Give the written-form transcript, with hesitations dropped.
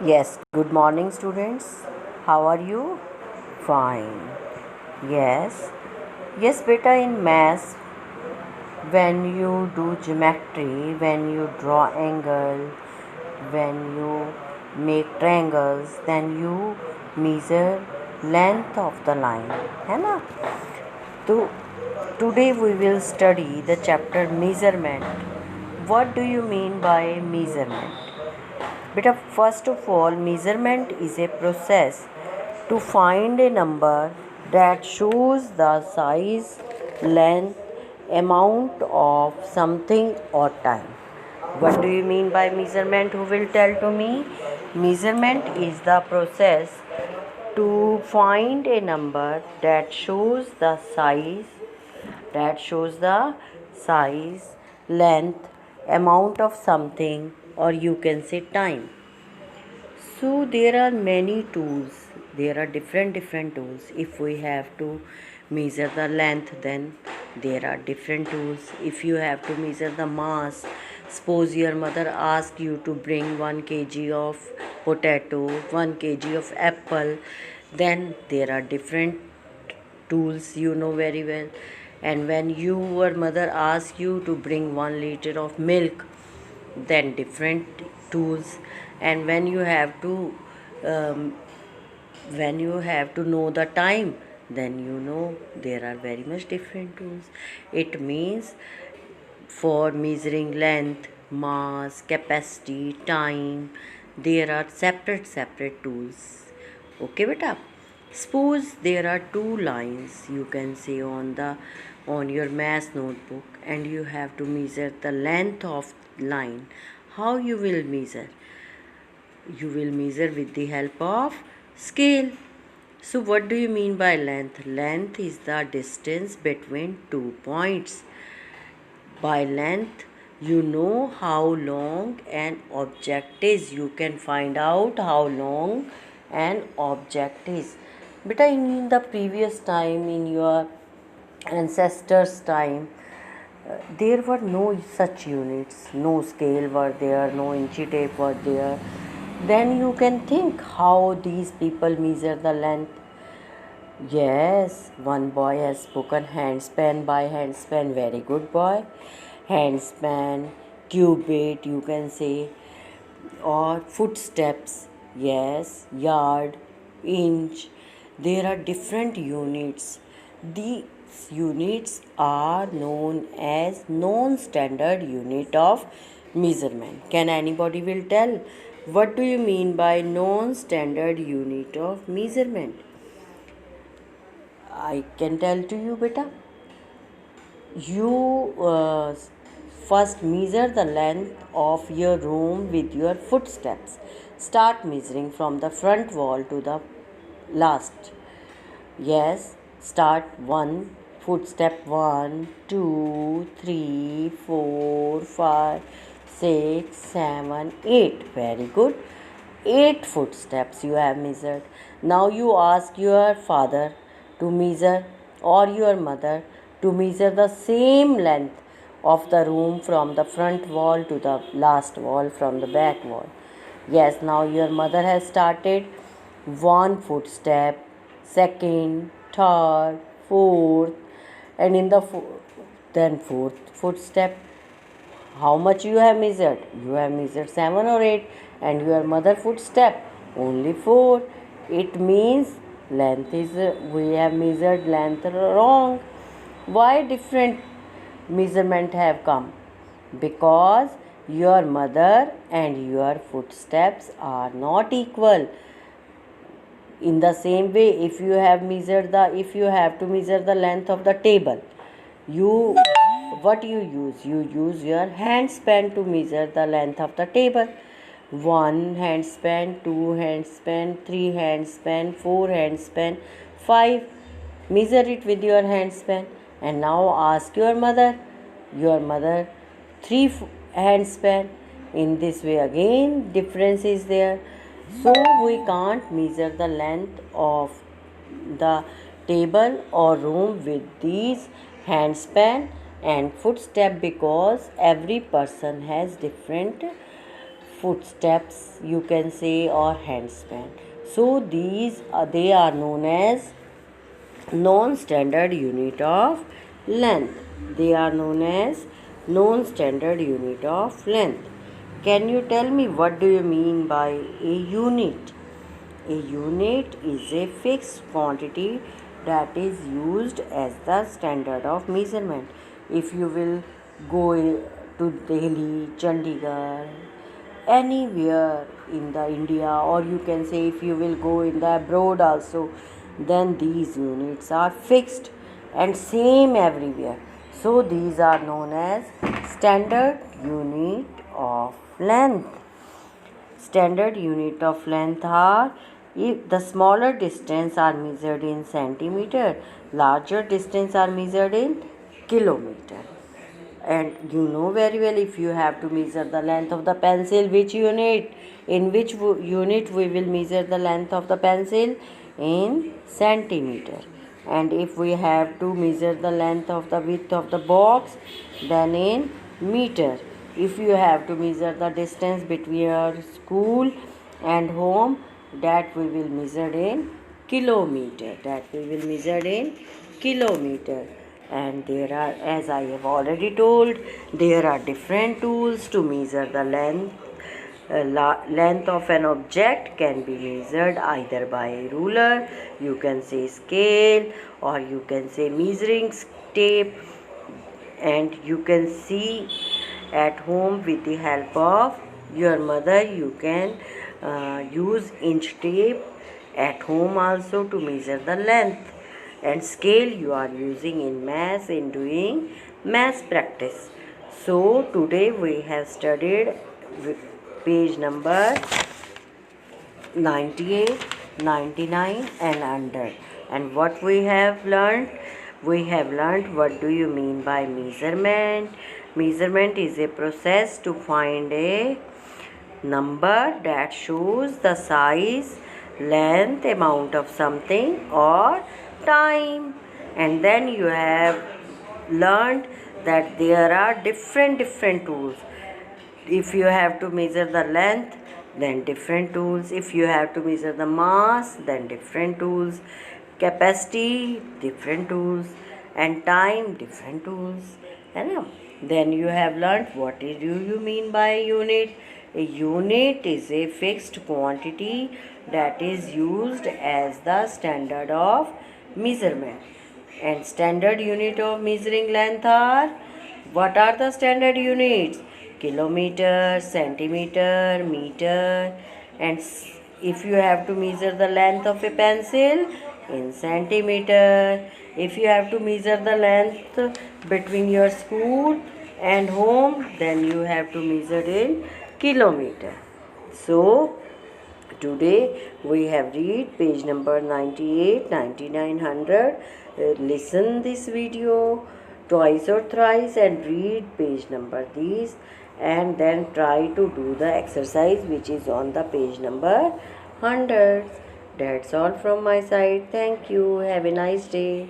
Yes, good morning, students. How are you? Fine. Yes, yes, beta, in maths, when you do geometry, when you draw angle, when you make triangles, then you measure length of the line. है ना? तो today we will study the chapter measurement. What do you mean by measurement? But first of all, measurement is a process to find a number that shows the size, length, amount of something or time. What do you mean by measurement? Who will tell to me? Measurement is the process to find a number that shows the size, length, amount of something, or you can say time. So there are many tools. There are different tools. If we have to measure the length, then there are different tools. If you have to measure the mass, suppose your mother asks you to bring 1 kg of potato, 1 kg of apple, then there are different tools, you know very well. And when your mother asks you to bring 1 liter of milk, then different tools. And um, when you have to know the time, then you know there are very much different tools. It means for measuring length, mass, capacity, time, there are separate tools. Okay, beta. Suppose there are two lines, you can say, on your math notebook, and you have to measure the length of line. How you will measure? You will measure with the help of scale. So what do you mean by length? Length is the distance between 2 points. By length, you know how long an object is. You can find out how long an object is. Beta, in the previous time, in your ancestors' time, there were no such units, no scale were there, no inchy tape were there. Then you can think how these people measure the length. Yes, one boy has spoken handspan by handspan. Very good boy. Handspan, cubit, you can say, or footsteps. Yes, yard, inch. There are different units. These units are known as non-standard unit of measurement. Can anybody will tell? What do you mean by non-standard unit of measurement? I can tell to you, beta. You first measure the length of your room with your footsteps. Start measuring from the front wall to the last. Yes, start one footstep 1, 2, 3, 4, 5, 6, 7, 8. Very good. 8 footsteps you have measured. Now you ask your father to measure, or your mother to measure the same length of the room from the front wall to the last wall from the back wall. Yes, now your mother has started 1 footstep, second, third, fourth, and in the then fourth footstep. How much you have measured? You have measured 7 or 8, and your mother footstep only 4. It means length is we have measured length wrong. Why different measurement have come? Because your mother and your footsteps are not equal. In the same way, if you have to measure the length of the table, you what you use your hand span to measure the length of the table. 1 hand span, 2 hand span, 3 hand span, 4 hand span, 5. Measure it with your hand span. And now ask your mother 3 hand span. In this way again difference is there. So we can't measure the length of the table or room with these handspan and footstep, because every person has different footsteps, you can say, or handspan. So these they are known as non-standard unit of length. They are known as non-standard unit of length. Can you tell me what do you mean by a unit? A unit is a fixed quantity that is used as the standard of measurement. If you will go to Delhi, Chandigarh, anywhere in the India, or you can say if you will go in the abroad also, then these units are fixed and same everywhere. So these are known as standard unit of length. Standard unit of length are, if the smaller distance are measured in centimeter, larger distance are measured in kilometer. And you know very well, if you have to measure the length of the pencil, which unit, in which unit we will measure the length of the pencil? In centimeter. And if we have to measure the length of the width of the box, then in meter. If you have to measure the distance between your school and home, that we will measure in kilometer. And there are, as I have already told, there are different tools to measure the length. Length of an object can be measured either by a ruler, you can say scale, or you can say measuring tape, and you can see at home with the help of your mother. You can use inch tape at home also to measure the length, and scale you are using in math in doing math practice. So today we have studied page number 98, 99 and 100. And what we have learned? We have learned what do you mean by measurement. Measurement is a process to find a number that shows the size, length, amount of something or time. And then you have learned that there are different tools. If you have to measure the length, then different tools. If you have to measure the mass, then different tools. Capacity, different tools. And time, different tools. Then you have learnt what do you mean by a unit. A unit is a fixed quantity that is used as the standard of measurement. And standard unit of measuring length are, what are the standard units? Kilometer, centimeter, meter. And if you have to measure the length of a pencil, in centimeter. If you have to measure the length between your school and home, then you have to measure in kilometer. So today we have read page number 98, 99, 100. Listen this video twice or thrice and read page number these, and then try to do the exercise which is on the page number 100. That's all from my side. Thank you. Have a nice day.